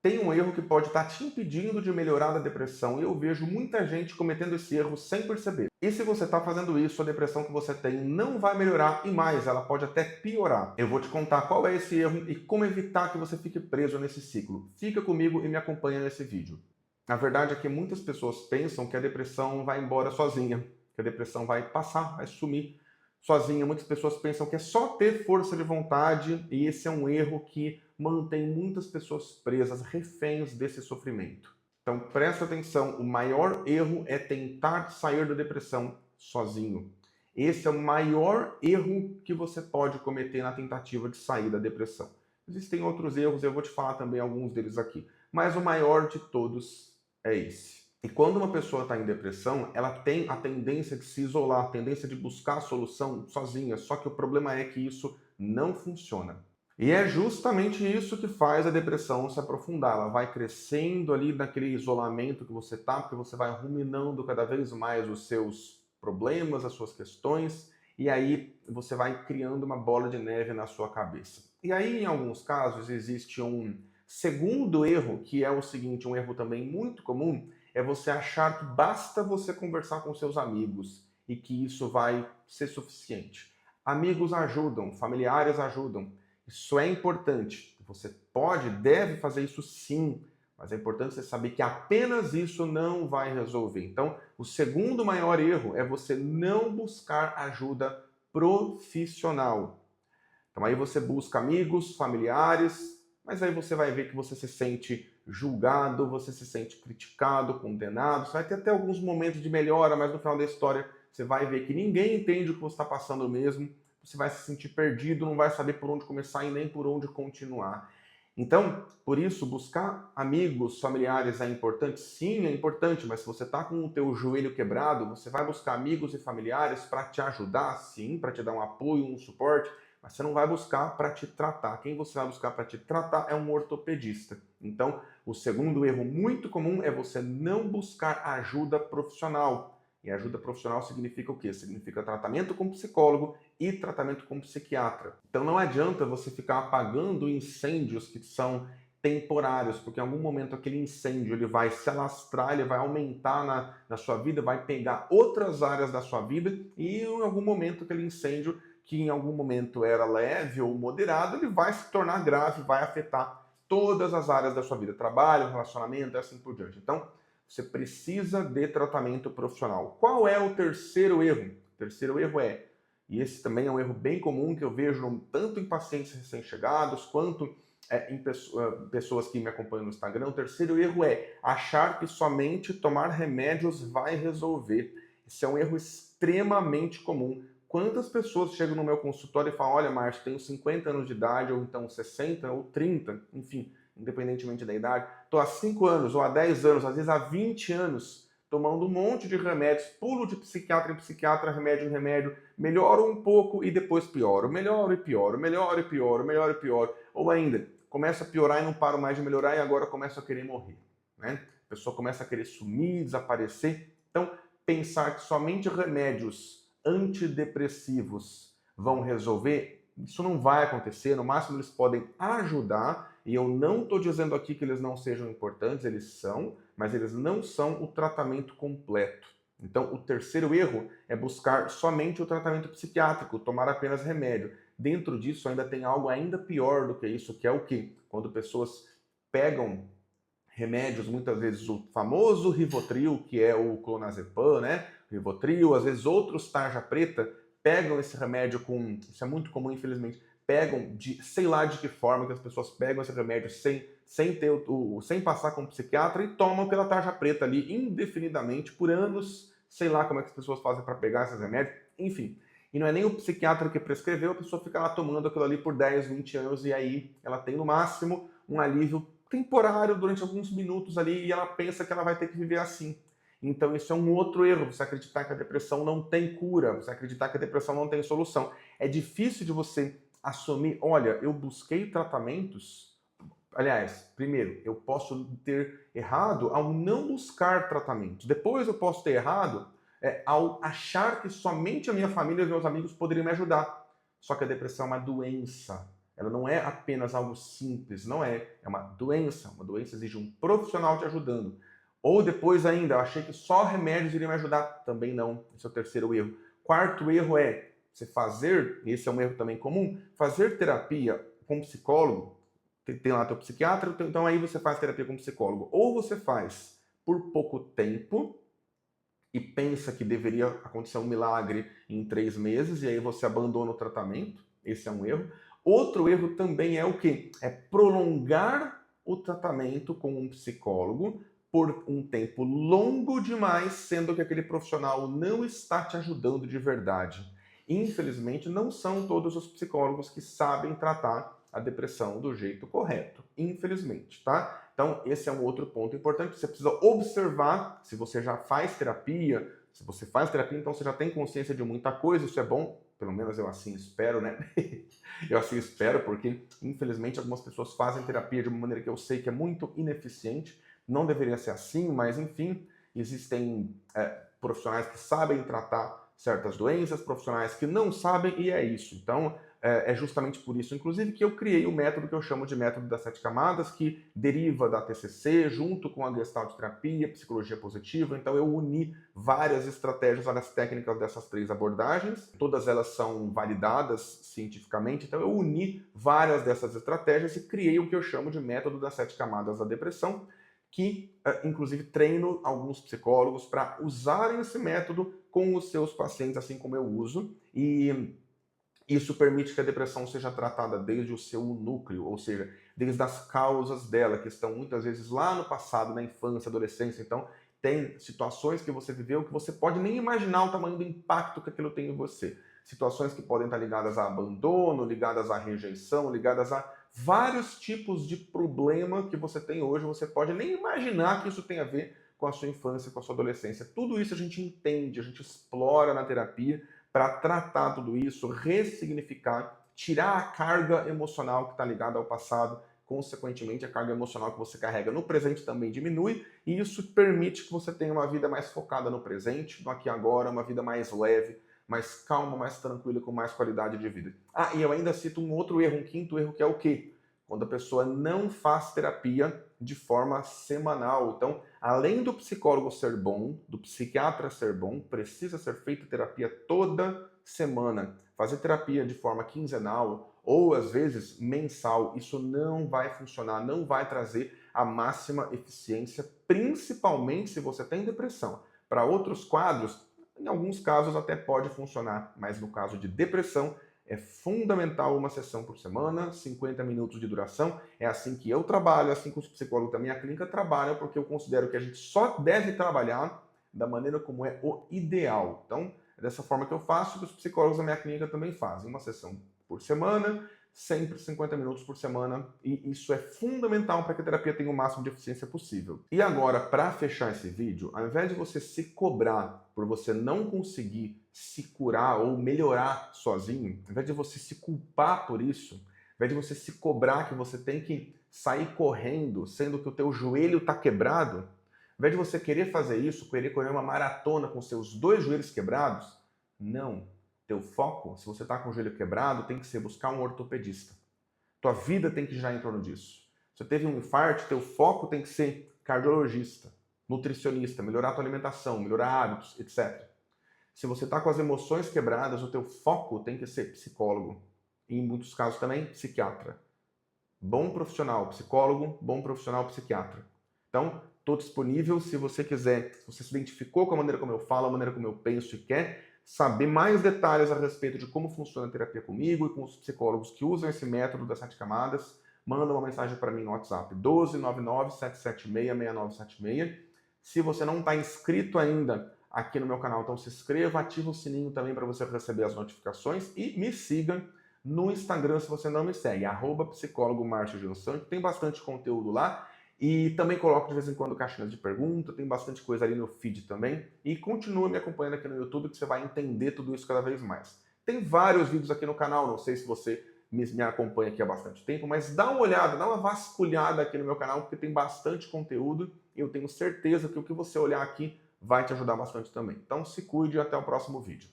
Tem um erro que pode estar te impedindo de melhorar da depressão e eu vejo muita gente cometendo esse erro sem perceber. E se você está fazendo isso, a depressão que você tem não vai melhorar e mais, ela pode até piorar. Eu vou te contar qual é esse erro e como evitar que você fique preso nesse ciclo. Fica comigo e me acompanha nesse vídeo. A verdade é que muitas pessoas pensam que a depressão vai embora sozinha, que a depressão vai passar, vai sumir sozinha. Muitas pessoas pensam que é só ter força de vontade e esse é um erro que mantém muitas pessoas presas, reféns desse sofrimento. Então presta atenção, o maior erro é tentar sair da depressão sozinho. Esse é o maior erro que você pode cometer na tentativa de sair da depressão. Existem outros erros, eu vou te falar também alguns deles aqui, mas o maior de todos é esse. E quando uma pessoa está em depressão, ela tem a tendência de se isolar, a tendência de buscar a solução sozinha, só que o problema é que isso não funciona. E é justamente isso que faz a depressão se aprofundar. Ela vai crescendo ali naquele isolamento que você está, porque você vai ruminando cada vez mais os seus problemas, as suas questões, e aí você vai criando uma bola de neve na sua cabeça. E aí, em alguns casos, existe um segundo erro, que é o seguinte, um erro também muito comum, é você achar que basta você conversar com seus amigos e que isso vai ser suficiente. Amigos ajudam, familiares ajudam, isso é importante. Você pode, deve fazer isso sim, mas é importante você saber que apenas isso não vai resolver. Então, o segundo maior erro é você não buscar ajuda profissional. Então aí você busca amigos, familiares, mas aí você vai ver que você se sente julgado, você se sente criticado, condenado. Você vai ter até alguns momentos de melhora, mas no final da história você vai ver que ninguém entende o que você está passando mesmo. Você vai se sentir perdido, não vai saber por onde começar e nem por onde continuar. Então, por isso, buscar amigos, familiares é importante? Sim, é importante, mas se você está com o teu joelho quebrado, você vai buscar amigos e familiares para te ajudar? Sim, para te dar um apoio, um suporte, mas você não vai buscar para te tratar. Quem você vai buscar para te tratar é um ortopedista. Então, o segundo erro muito comum é você não buscar ajuda profissional. E ajuda profissional significa o quê? Significa tratamento com psicólogo e tratamento com psiquiatra. Então não adianta você ficar apagando incêndios que são temporários, porque em algum momento aquele incêndio ele vai se alastrar, ele vai aumentar na sua vida, vai pegar outras áreas da sua vida e em algum momento aquele incêndio que em algum momento era leve ou moderado, ele vai se tornar grave, vai afetar todas as áreas da sua vida, trabalho, relacionamento e assim por diante. Então, você precisa de tratamento profissional. Qual é o terceiro erro? O terceiro erro é, e esse também é um erro bem comum que eu vejo tanto em pacientes recém-chegados quanto em pessoas que me acompanham no Instagram, o terceiro erro é achar que somente tomar remédios vai resolver. Esse é um erro extremamente comum. Quantas pessoas chegam no meu consultório e falam, olha, Márcio, tenho 50 anos de idade, ou então 60, ou 30, enfim, independentemente da idade, estou há 5 anos, ou há 10 anos, às vezes há 20 anos, tomando um monte de remédios, pulo de psiquiatra em psiquiatra, remédio em remédio, melhoro um pouco e depois pioro, melhoro e pioro, melhoro e pioro, melhoro e pioro, ou ainda, começa a piorar e não paro mais de melhorar e agora começo a querer morrer, né? A pessoa começa a querer sumir, desaparecer. Então, pensar que somente remédios antidepressivos vão resolver, isso não vai acontecer. No máximo eles podem ajudar, e eu não estou dizendo aqui que eles não sejam importantes, eles são, mas eles não são o tratamento completo. Então, o terceiro erro é buscar somente o tratamento psiquiátrico, tomar apenas remédio. Dentro disso ainda tem algo ainda pior do que isso, que é o quê? Quando pessoas pegam remédios, muitas vezes o famoso Rivotril, que é o clonazepam, né? Rivotril, às vezes outros tarja preta, pegam esse remédio com, isso é muito comum infelizmente, pegam de, sei lá de que forma que as pessoas pegam esse remédio sem ter sem passar com o psiquiatra e tomam pela tarja preta ali indefinidamente por anos, sei lá como é que as pessoas fazem para pegar esses remédios, enfim. E não é nem o psiquiatra que prescreveu, a pessoa fica lá tomando aquilo ali por 10, 20 anos e aí ela tem no máximo um alívio temporário durante alguns minutos ali e ela pensa que ela vai ter que viver assim. Então isso é um outro erro, você acreditar que a depressão não tem cura, você acreditar que a depressão não tem solução. É difícil de você assumir, olha, eu busquei tratamentos. Aliás, primeiro, eu posso ter errado ao não buscar tratamentos. Depois eu posso ter errado ao achar que somente a minha família e os meus amigos poderiam me ajudar. Só que a depressão é uma doença. Ela não é apenas algo simples, não é. É uma doença. Uma doença exige um profissional te ajudando. Ou depois ainda, eu achei que só remédios iriam me ajudar. Também não. Esse é o terceiro erro. Quarto erro é você fazer, e esse é um erro também comum, fazer terapia com psicólogo. Tem lá teu psiquiatra, então aí você faz terapia com psicólogo. Ou você faz por pouco tempo e pensa que deveria acontecer um milagre em 3 meses, e aí você abandona o tratamento. Esse é um erro. Outro erro também é o quê? É prolongar o tratamento com um psicólogo por um tempo longo demais, sendo que aquele profissional não está te ajudando de verdade. Infelizmente, não são todos os psicólogos que sabem tratar a depressão do jeito correto, infelizmente, tá? Então, esse é um outro ponto importante. Você precisa observar se você já faz terapia. Se você faz terapia, então você já tem consciência de muita coisa, isso é bom. Pelo menos eu assim espero, né? Eu assim espero, porque, infelizmente, algumas pessoas fazem terapia de uma maneira que eu sei que é muito ineficiente. Não deveria ser assim, mas, enfim, existem profissionais que sabem tratar certas doenças, profissionais que não sabem, e é isso. Então, é justamente por isso, inclusive, que eu criei o método que eu chamo de método das 7 camadas, que deriva da TCC, junto com a Gestalt terapia, psicologia positiva. Então, eu uni várias estratégias, várias técnicas dessas 3 abordagens. Todas elas são validadas cientificamente. Então, eu uni várias dessas estratégias e criei o que eu chamo de método das 7 camadas da depressão, que, inclusive, treino alguns psicólogos para usarem esse método com os seus pacientes, assim como eu uso. E isso permite que a depressão seja tratada desde o seu núcleo, ou seja, desde as causas dela, que estão muitas vezes lá no passado, na infância, adolescência. Então, tem situações que você viveu que você pode nem imaginar o tamanho do impacto que aquilo tem em você. Situações que podem estar ligadas a abandono, ligadas à rejeição, ligadas a vários tipos de problema que você tem hoje. Você pode nem imaginar que isso tem a ver com a sua infância, com a sua adolescência. Tudo isso a gente entende, a gente explora na terapia para tratar tudo isso, ressignificar, tirar a carga emocional que está ligada ao passado. Consequentemente, a carga emocional que você carrega no presente também diminui, e isso permite que você tenha uma vida mais focada no presente, no aqui e agora, uma vida mais leve, mais calma, mais tranquila, com mais qualidade de vida. Ah, e eu ainda cito um outro erro, um quinto erro, que é o quê? Quando a pessoa não faz terapia de forma semanal. Então, além do psicólogo ser bom, do psiquiatra ser bom, precisa ser feita terapia toda semana. Fazer terapia de forma quinzenal ou, às vezes, mensal, isso não vai funcionar, não vai trazer a máxima eficiência, principalmente se você tem depressão. Para outros quadros, em alguns casos até pode funcionar, mas no caso de depressão, é fundamental uma sessão por semana, 50 minutos de duração. É assim que eu trabalho, é assim que os psicólogos da minha clínica trabalham, porque eu considero que a gente só deve trabalhar da maneira como é o ideal. Então, é dessa forma que eu faço, que os psicólogos da minha clínica também fazem. Uma sessão por semana, sempre 50 minutos por semana, e isso é fundamental para que a terapia tenha o máximo de eficiência possível. E agora, para fechar esse vídeo, ao invés de você se cobrar por você não conseguir se curar ou melhorar sozinho, ao invés de você se culpar por isso, ao invés de você se cobrar que você tem que sair correndo, sendo que o teu joelho está quebrado, ao invés de você querer fazer isso, querer correr uma maratona com seus 2 joelhos quebrados, não. Teu foco, se você está com o joelho quebrado, tem que ser buscar um ortopedista. Tua vida tem que girar em torno disso. Se você teve um infarto, teu foco tem que ser cardiologista, nutricionista, melhorar a tua alimentação, melhorar hábitos, etc. Se você está com as emoções quebradas, o teu foco tem que ser psicólogo. E em muitos casos também, psiquiatra. Bom profissional, psicólogo, bom profissional, psiquiatra. Então, estou disponível se você quiser, se você se identificou com a maneira como eu falo, a maneira como eu penso e quer saber mais detalhes a respeito de como funciona a terapia comigo e com os psicólogos que usam esse método das 7 camadas, manda uma mensagem para mim no WhatsApp, 12997766976. Se você não está inscrito ainda aqui no meu canal, então se inscreva, ativa o sininho também para você receber as notificações e me siga no Instagram se você não me segue, @psicólogo_Márcio, que tem bastante conteúdo lá. E também coloco de vez em quando caixinhas de pergunta, tem bastante coisa ali no feed também. E continua me acompanhando aqui no YouTube que você vai entender tudo isso cada vez mais. Tem vários vídeos aqui no canal, não sei se você me acompanha aqui há bastante tempo, mas dá uma olhada, dá uma vasculhada aqui no meu canal, porque tem bastante conteúdo e eu tenho certeza que o que você olhar aqui vai te ajudar bastante também. Então se cuide e até o próximo vídeo.